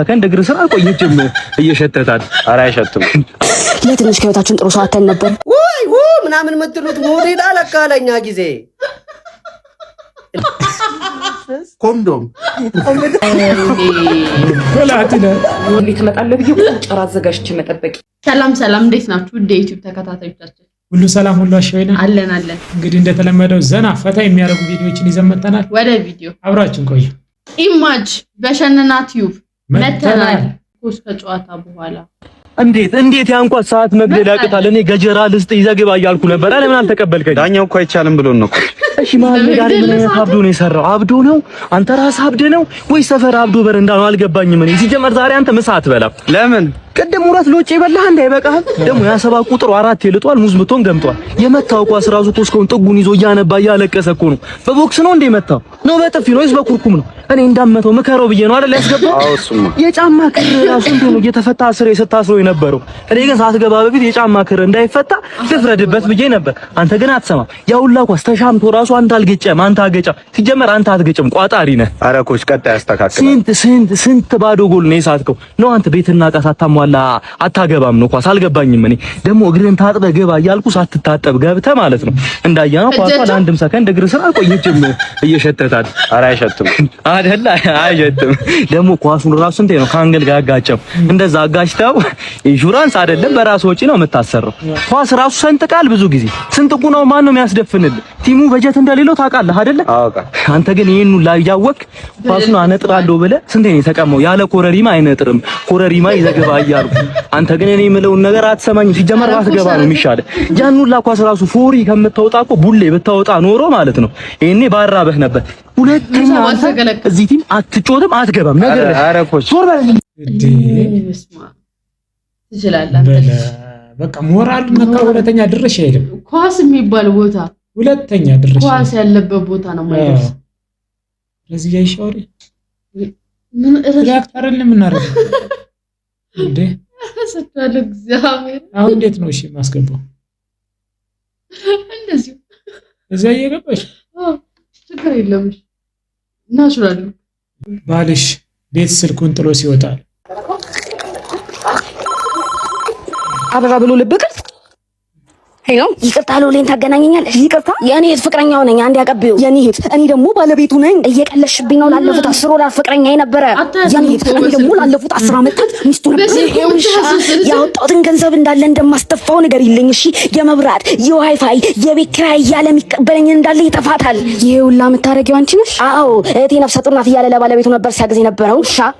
ከእንደ እግር ስራ ቆየችም እየሸተታት ኧረ አይሸትም። ለትንሽ ከህይወታችን ጥሩ ሰው አተን ነበር ወይ ምናምን የምትሉት ሙሪዳ ለካለኛ ጊዜ ኮንዶም ወላቲና ወንዲ ተመጣለ ብዬ ቁጭራ አዘጋጅቼ መጠበቅ። ሰላም እንዴት ናችሁ? ወደ ዩቲዩብ ተከታታዮቻችን ሁሉ ሰላም ሁሉ አሽወይና አለን። እንግዲህ እንደተለመደው ዘና ፈታ የሚያደርጉ ቪዲዮዎችን ይዘን መጥተናል። ወደ ቪዲዮ አብራችን ቆዩ። ኢማጅ በሸነና ቲዩብ መተናል ኮስ ከጨዋታ በኋላ እንዴት ያንኳት ሰዓት መግደል ያቅታል። እኔ ገጀራ ልስጥ ይዘግባ እያልኩ ነበር። ለምን አልተቀበልከኝ? ዳኛው እኮ አይቻልም ብሎን ነው። እሺ ማለት ጋር ምን አብዶ ነው የሰራው? አብዶ ነው አንተ ራስህ አብደ ነው ወይ ሰፈር አብዶ በረንዳ ነው? አልገባኝም። እኔ ሲጀመር ዛሬ አንተ ምሳ አትበላም። ለምን? ቅድም ሁለት ሎጭ ይበላህ እንዳይበቃህ ደግሞ ያሰባ ቁጥሩ 4 ይልጧል። ሙዝ ምቶን ገምጧል። የመታው ኳስ ራሱ ኮስኮን ጥጉን ይዞ እያነባ እያለቀሰ እኮ ነው። በቦክስ ነው እንደ መታው ነው? በጥፊ ነው ወይስ በኩርኩም ነው? እኔ እንዳመተው ምከረው ብዬ ነው አይደል ያስገባው? አዎ እሱማ የጫማ ክር ራሱ እንደሆነ እየተፈታ ስሬ ስታስሮ የነበረው። እኔ ግን ሳትገባ በፊት የጫማ ክር እንዳይፈታ ልፍረድበት ብዬ ነበር። አንተ ግን አትሰማም። ያውላ ኳስ ተሻምቶ ራሱ አንተ አልገጨም። አንተ አገጫ ሲጀመር አንተ አትገጭም። ቋጣሪ ነህ። ኧረ ኮች ቀጣይ ያስተካክላል። ስንት ባዶ ጎል ነው የሳትከው ነው አንተ። ቤትና ዕቃ ሳታሟላ አታገባም ነው ኳስ። አልገባኝም። እኔ ደግሞ እግርህን ታጥበህ ገባ እያልኩ ሳትታጠብ ገብተህ ማለት ነው። እንዳያነው ኳስ ለአንድም ሰከንድ እግር ስራ ቆየችም እየሸተታት ኧረ አይሸትም አይደለ? አይሸትም። ደግሞ ኳሱን ራሱ እንዴ ነው ካንገል ጋር አጋጨው። እንደዛ አጋጭተው ኢንሹራንስ አይደለም በራስ ወጪ ነው የምታሰረው። ኳስ ራሱ ሰንጥቃል ብዙ ጊዜ። ስንጥቁ ነው ማን ነው የሚያስደፍንልህ? ቲሙ በጀት እንደሌለው ታውቃለህ አይደለ? አንተ ግን ይሄን ሁሉ ያያወቅ ኳሱን አነጥራለሁ ብለህ ስንቴ ነው የተቀመው? ያለ ኮረሪማ አይነጥርም። ኮረሪማ ይዘግባ እያልኩ አንተ ግን እኔ የምለውን ነገር አትሰማኝም። ሲጀመር ባትገባ ነው የሚሻለው። ያን ሁሉ ኳስ ራሱ ፎሪ ከምታወጣ እኮ ቡሌ ብታወጣ ኖሮ ማለት ነው ይሄኔ ባራበህ ነበር። ሁለተኛ አንተ እዚህ ቲም አትጮትም አትገባም ነገር ኧረ ኮች ዞር በል እንዴ ትችላለህ። በቃ ሞራል ነካ። ሁለተኛ ድርሽ አይደለም ኳስ የሚባል ቦታ ሁለተኛ ድርሽ ኳስ ያለበት ቦታ ነው ማለት ነው። ለዚህ ያይሻውሪ ምን ሪአክተርን ምን አረግ እንዴ ሰጣለ እግዚአብሔር። አሁን እንዴት ነው እሺ ማስገባው? እንደዚህ እዛ እየገባሽ ችግር የለም ናቹራል። ባልሽ ቤት ስልኩን ጥሎ ሲወጣ አበባ ብሎ ልብቅል ሄሎ፣ ይቅርታ ሎሌን ታገናኘኛለሽ? ይቅርታ የኔ እህት ፍቅረኛው ነኝ። አንድ ያቀብዩ የኔ እህት፣ እኔ ደግሞ ባለቤቱ ነኝ። እየቀለሽብኝ ነው። ላለፉት 10 ወራት ፍቅረኛዬ ነበረ የኔ እህት። እኔ ደግሞ ላለፉት 10 ዓመታት ሚስቱ ነበር። ያወጣሁትን ገንዘብ እንዳለ እንደማስተፋው ነገር ይልኝ እሺ። የመብራት የዋይፋይ የቤት ኪራይ እያለ የሚቀበለኝ እንዳለ ይጠፋታል። ይሄ ሁላ የምታረጊው አንቺ ነሽ? አዎ እህቴ ነፍሰ ጡር ናት እያለ ለባለቤቱ ነበር ሲያገዝ የነበረው። ሻ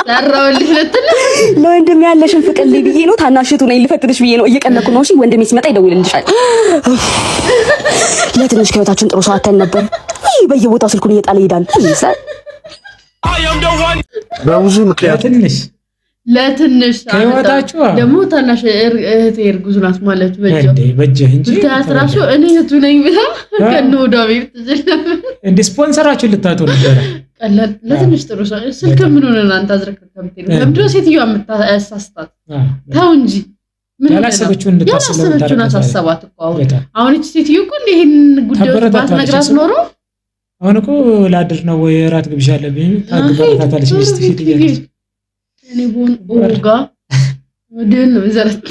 ታራውልሽ ለትል ለወንድም ያለሽን ፍቅር ልይ ብዬ ነው። ታናሽቱ ነኝ ልፈትንሽ ብዬ ነው። እየቀነኩ ነው። እሺ ወንድሜ ሲመጣ ይደውልልሻል። ለትንሽ ከህይወታችን ጥሩ ሰው አተን ነበር። በየቦታው ስልኩን እየጣለ ይሄዳል። በብዙ ምክንያት ለትንሽ ከህይወታችሁ ደግሞ ታናሽ እህቴ እርጉዝ ናት ማለት በጀህ እንጂ ታስራሹ እኔ እህቱ ነኝ ብላ ከነወዳ ቤት ትዘለፈ እንደ ስፖንሰራችሁ ልታጡ ነበር። ቀላል ለትንሽ ጥሩ ሰው ስልክ ምን ሆነ እናንተ አዝረከከም ትል ለምንድነው ሴትዮዋ የምታሳስታት? ተው እንጂ ምን ያላሰበችውን እንድታስበው አሳሰባት እኮ አሁን እቺ ሴትዮ እኮ ይሄን ጉዳይ ባትነግራት ኖሮ አሁን እኮ ላድር ነው ወይ ራት ግብዣ አለብኝ ታግባታለች ሚስት ፊት ይያለች። እኔ ቦን ኦጋ ወደን ነው ዘረት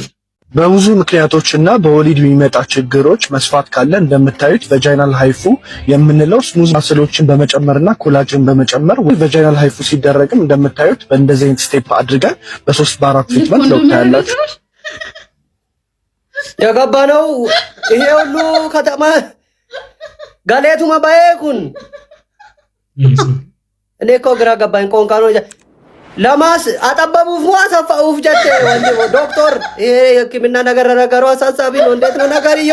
በብዙ ምክንያቶችና በወሊድ የሚመጣ ችግሮች መስፋት ካለ እንደምታዩት ቫጃይናል ሃይፉ የምንለው ስሙዝ ማስሎችን በመጨመርና ኮላጅን በመጨመር ቫጃይናል ሃይፉ ሲደረግም እንደምታዩት በእንደዚህ አይነት ስቴፕ አድርገን በ3 በ4 ትሪትመንት ለውጥ ያላችሁ የገባ ነው። ይሄ ሁሉ ከተማ ጋሌቱ ማባየኩን እኔ እኮ ግራ ገባኝ። ቆንቃ ነው ለማስ አጠበቡፍ አሰፋኡፍ ጀቴ ወንድ ዶክተር ይሄ የሕክምና ነገሩ አሳሳቢ ነው። እንዴት ነው ነገርዮ?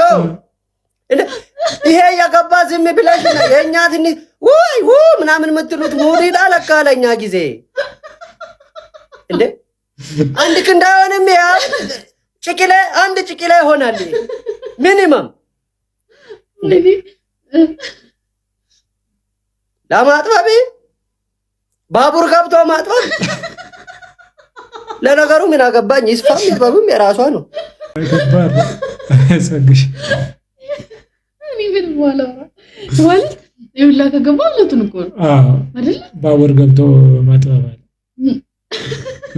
ይሄ የገባ ዝም ብለሽ የኛ ትንሽ ወይ ምናምን የምትሉት ሙሪዳ ለካለኛ ጊዜ እንዴ አንድ ክንዳውንም ያ ጭቂለ አንድ ጭቂለ ይሆናል ሚኒመም ለማጥበብ ባቡር ገብቶ ማጥበብ። ለነገሩ ምን አገባኝ? ይስፋም ይጥበብም የራሷ ነው። ሰግሽ እኔ ምን ማለት ይውላ ከገባ ለቱን እኮ አይደል? ባቡር ገብቶ ማጥበብ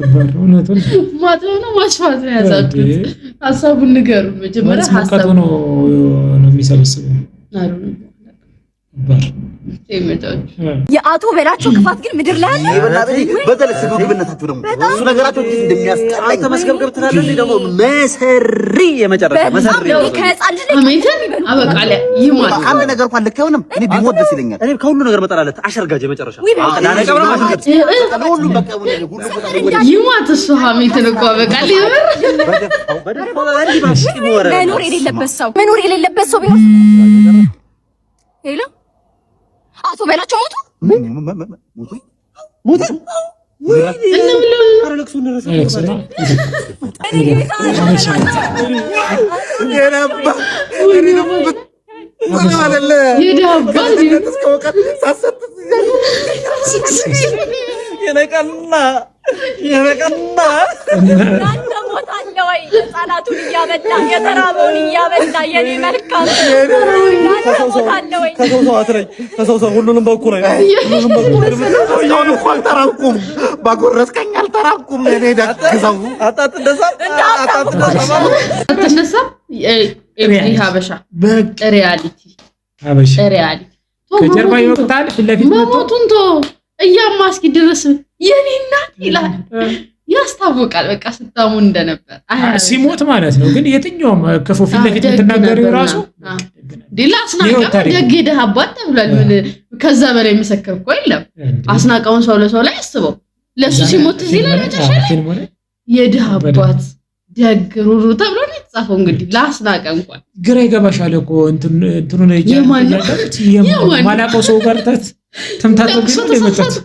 ማጥፋት ነው ማስፋት ነው ያዛችሁት። ሐሳቡን ንገሩ መጀመሪያ ሐሳቡ ነው የሚሰበስበው የአቶ በላቸው ክፋት ግን ምድር ላይ አለ። በተለሰ ግብነታችሁ ደግሞ እሱ ነገራችሁ እንደሚያስጠላኝ ተመስገብገብ ትላለህ። ደግሞ መሰሪ የመጨረሻ መሰሪ ከህፃን ልጅ አበቃለ ይማል አንድ ነገር እንኳን ልክ አይሆንም። እኔ ቢሞት ደስ ይለኛል። እኔ ከሁሉ ነገር መጣላለት አሸርጋጅ የመጨረሻ ይማት እሱ ሀሜትን እኮ አበቃለ መኖር የሌለበት ሰው ቢሆን ሄሎ አቶ በላቸው ሞቱ የበቀና ሞታለው ወይ ህፃናቱን እያበላ የተራበውን እያበላ የኔ መልካም ሞታለው ወይ ከሰው ሁሉንም በኩል አልተራኩም ባጎረስከኝ አልተራኩም እኔ ደግሰው አጣጥ እንደዛ ሀበሻ ሪያሊቲ ከጀርባ ይወቅታል ፊት ለፊት መሞቱን ቶ እያማስኪ ድረስ የኔ እናት ይላል ያስታውቃል። በቃ ስታሙ እንደነበር ሲሞት ማለት ነው። ግን የትኛውም ክፉ ፊት ለፊት የምትናገረው ራሱ ዲላ አስናቀ ደግደ አባት ተብሏል። ምን ከዛ በላይ መሰከር እኮ የለም። አስናቀውን ሰው ለሰው ላይ አስበው ለሱ ሲሞት እዚህ ላይ መጨረሻ የድሃ አባት ደግ ሩሩ ተብሎ ነው የተጻፈው። እንግዲህ ላስናቀ እንኳን ግራ ይገባሻል እኮ እንትኑ ነው የማላውቀው ሰው ጋር ተምታተብኩ እንደመጣች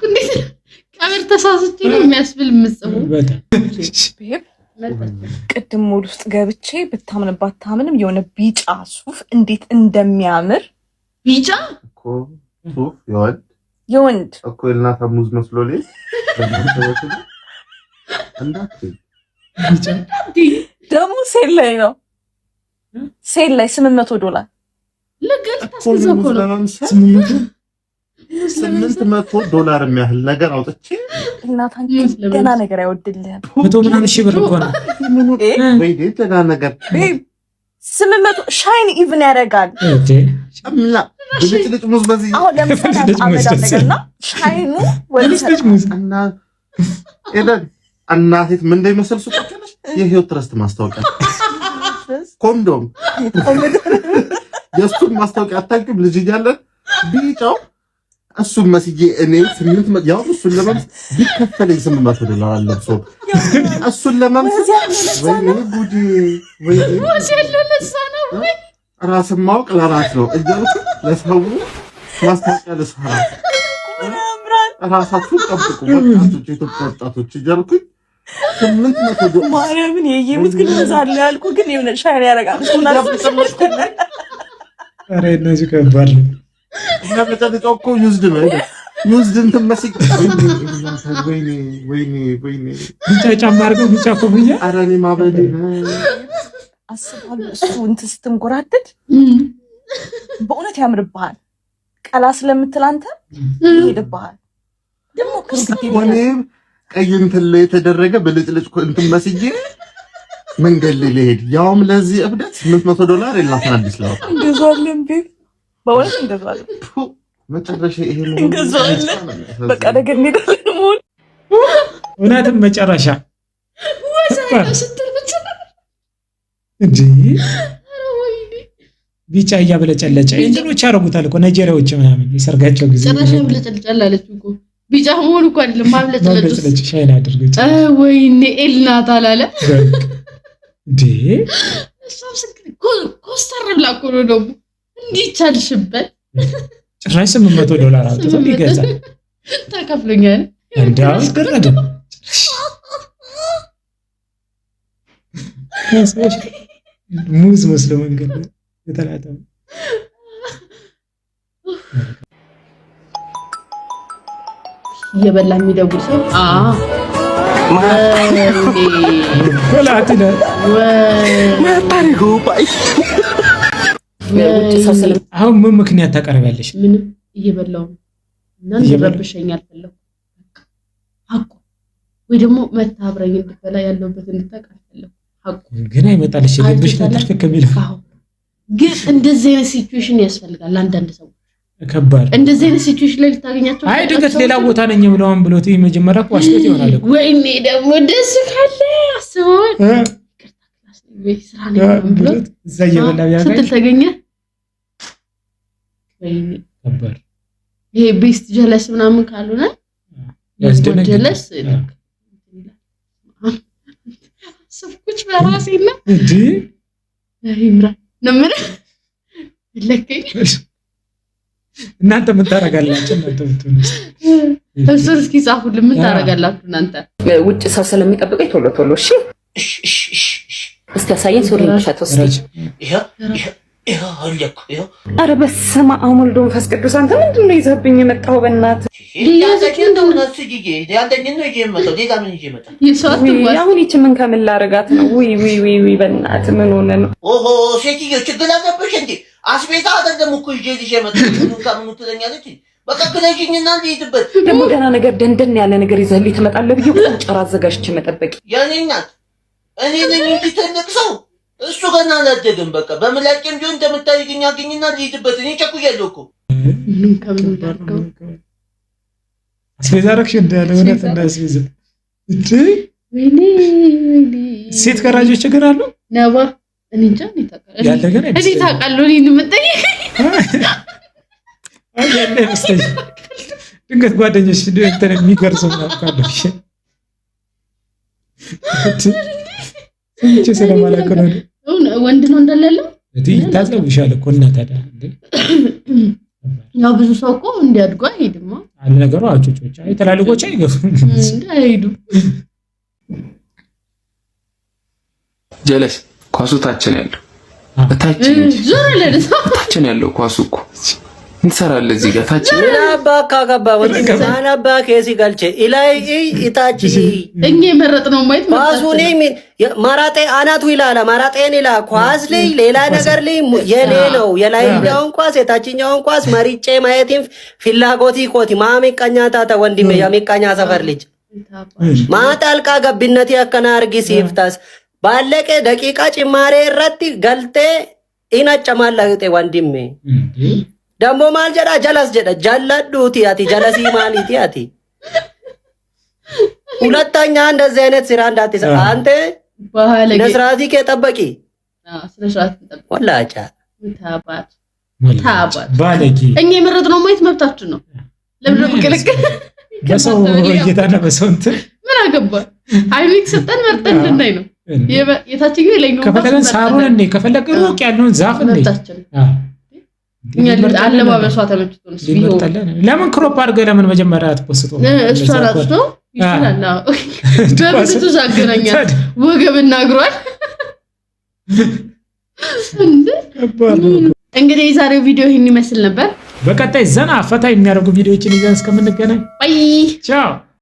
ቀብር ተሳስቼ ነው የሚያስብል ምጽሙ ቅድም ሞል ውስጥ ገብቼ ብታምንባት ታምንም የሆነ ቢጫ ሱፍ እንዴት እንደሚያምር ቢጫ እኮ ሱፍ የወንድ እኮ የእናት ሙዝ መስሎልኝ ደግሞ ሴል ላይ ነው። ሴል ላይ $800 ለገል ታስዘው እኮ ነው $800 የሚያህል ነገር አውጥቼ እናታችን ገና ነገር አይወድልህም። 100 ምናምን ሺህ ብር እኮ ነው ወይ ደጋ ነገር 800 ሻይን ኢቭን ያደርጋል። አምላ ብልጭልጭ ሙዝ በዚህ አሁን ለምሳሌ አመዳለና ሻይኑ ወልሰጥ እና እናቴት ምን እንደሚመስል ሱቆች የህይወት ትረስት ማስታወቂያ ኮንዶም የሱን ማስታወቂያ አታውቂም? ልጅ እያለን ቢጫው እሱን መስዬ እኔ 800 ያው እሱን ለማምስ ቢከፈለኝ $800 አለብሶ እሱን ለማምስ ወይ ጉዲ ወይ ወሰለለሳነው ራስን ማወቅ ለራስ ነው እያልኩ ለሰው ማስታወቂያ ለሰራ ራሳችሁን ጠብቁ ወጣቶች፣ የኢትዮጵያ ወጣቶች እያልኩ $800 ማርያምን የየሙት ግን መዛለ ያልኩ ግን የሆነ ሻይን ያደርጋል። ኧረ እነዚህ ከባድ ነው። እና በተለይ እኮ ዩዝድ ነው ዩዝድ እንትን መስክ ወይኔ ቢጫ ጫማ አድርገው ቢጫ ኮፍያ ኧረ እኔ ማበዴ አስባለሁ። እሱ እንትን ስትንጎራደድ በእውነት ያምርብሃል። ቀላ ስለምትል አንተ ይሄድብሃል። ደግሞ ወኔም ቀይ እንትን ላይ የተደረገ በልጭልጭ እንትን መስዬ መንገድ ላይ ልሄድ ያውም ለዚህ እብደት $800 የላትን አዲስ ላው እንገዛለን ቤት በእውነት እንገዛለን። መጨረሻ ይሄ ነው እንገዛለን። በቃ ነገር እንሄዳለን። ሞል እውነትም መጨረሻ ወሰነ ስትልብት እንጂ ቢጫ እያበለጨለጨ እንትኖች ያደርጉታል እኮ ናይጄሪያዎች ምናምን የሰርጋቸው ጊዜ ጨረሻ ብለጨልጨላለች እኮ ቢጫ ሆኖ እኮ አይደለም ማብለጨለጭ ሻይን አድርገች ወይኔ ኤልናት አላለ እንዴ እሷም ኮስተር ብላ እኮ ነው ደግሞ እንዲቻልሽበት ጭራሽ $800 አውጥቶ ይገዛል። ተከፍሎኛል እንዳው ገረደ ሙዝ መስሎ መንገድ የተላጠው እየበላ የሚደውል ሰው አሁን ምን ምክንያት ታቀርቢያለሽ? ምንም እየበላው እና እንዲረብሸኝ አልፈለኩም። አቆ ወይ ደግሞ መታብረኝ እንድትበላ ያለበት እንድታቃለሁ ሀቁ ግን አይመጣልሽ ልብሽ ተርፍ ከሚለው ግን እንደዚህ አይነት ሲቹዌሽን ያስፈልጋል አንዳንድ ሰው ከባድ እንደዚህ አይነት ሲቹዌሽን ላይ ልታገኛቸው አይ ድንገት ሌላ ቦታ ነኝ ብለውም ብሎት መጀመሪያ ቋሽቶት ይሆናል እኮ ወይኔ ደግሞ ደስ ካለ አስበው ይቅርታ ክላስ ወይ ስራ ነው ብሎት እዛ እየበላው ያጋይ ስትል ተገኘ ወይኔ ከባድ ይሄ ቤስት ጀለስ ምናምን ካልሆነ ያስደነግጥ ጀለስ ሰፍኩች በራሴና እንዴ ይምራ ነምረ ለከኝ እናንተ ምን ታረጋላችሁ እናንተ ብትነስ እሱን እስኪ ጻፉልን ምን ታረጋላችሁ እናንተ ውጭ ሰው ስለሚጠብቀኝ ቶሎ ቶሎ እሺ እስቲ አሳየኝ ሱሪ ሻቶስ ይሄ አለኩ ይሄ አረ በስመ አብ ወልድ ወመንፈስ ቅዱስ አንተ ምንድነው ይዘብኝ የመጣው በእናትህ አሁን ይቺ ምን ከምን ላረጋት ነው ወይ በእናትህ ምን ሆነ ነው ኦሆ ሴትዮ ችግር አለብሽ እንዴ አስቤዛ አይደለም እኮ ይዤልሽ የመጣው ከምን ትለኛለች በቃ ግለጂኝና ልሂድበት ደግሞ ገና ነገር ደንደን ያለ ነገር ይዘህልኝ ትመጣለህ ብዬ ቆንጨራ አዘጋጅቼ መጠበቅ የኔ እናት እኔ ነኝ እንጂ ትልቅ ሰው እሱ ገና አላደገም በቃ በምላጭም ቢሆን እንደምታይግኛ ግኝና ልሂድበት እኔ ቸኩያለሁ እኮ ምንም ከምን እንዳርገው አስቤዛ ረክሽ እንዳለ እውነት እንዳስቤዛ እንዴ ወይኔ ሴት ከራጆች ችግር አሉ ነባ እኔ እንጃ እኔ ታውቃለሁ እኔ የምጠይቅ አይ ያለ መስጠኝ ድንገት ጓደኞች እንትን የሚገርሰው ናፍቃለሁ እንጂ ስለማላውቅ ነው ወንድ ነው እንደሌለ እቲ ታዘብሻል እኮ እና ታዲያ እንዴ ያው ብዙ ሰው እኮ እንዲያድጉ አይሄድም አለ ነገሩ አጮጮች አይ ተላልቆች አይገፉም እንዳይሄዱ ጀለስ ኳሱ ታችን ያለው ዞር ለደስ ታችን ያለው ኳሱ እኮ እንሰራለን እዚህ ጋር ታች ለአባ ካጋባ ወንድ ሳናባ ከሲ ጋልቼ ኢላይ ኢታቺ እኛ የመረጥነው ማይት ኳሱኔ ማራጤ አናቱ ይላል ማራጤን ይላ ኳስ ላይ ሌላ ነገር ላይ የኔ ነው የላይኛውን ኳስ የታችኛውን ኳስ መሪጬ ማየትም ፍላጎቲ ኮቲ ማሚቀኛታ ወንድሜ የሚቀኛ ሰፈር ልጅ ማጣልቃ ገብነቲ አከና አርጊ ሲፍታስ ባለቀ ደቂቃ ጭማሬ ረቲ ገልቴ ኢናጨማላውጤ ወንድሜ ደሞ ማል ጀዳ ጀለስ ጀዳ ጀለዱቲ አቲ ጀለሲ ማሊቲ አቲ ሁለተኛ እንደዚህ አይነት ስራ እንዳትሰራ አንተ ባለጌ ለስራቲ ከጠበቂ ስለስራት ተጠበቂ ወላጫ ታባት ባለጌ እኛ የመረጥነው ማየት መብታችን ነው ለምን ከለከለ በሰው እይታና በሰው እንትን ምን አገባ አይሚክ ሰጠን መርጠን እንድናይ ነው የታችኛው ይለኛው ከፈለገን ሳሩን እንዴ ከፈለገን ሩቅ ያለውን ዛፍ እንዴ እኛ አለባበሷ ተመችቶንስ ቢሆን ለምን ክሮፕ አድርገህ ለምን መጀመሪያ አትፖስተው እሷ ራሱ ይችላል በብዙ ዛገናኛ ወገብና እግሯል እንግዲህ የዛሬው ቪዲዮ ይሄን ይመስል ነበር። በቀጣይ ዘና ፈታ የሚያደርጉ ቪዲዮዎችን ይዘን እስከምንገናኝ ባይ ቻው።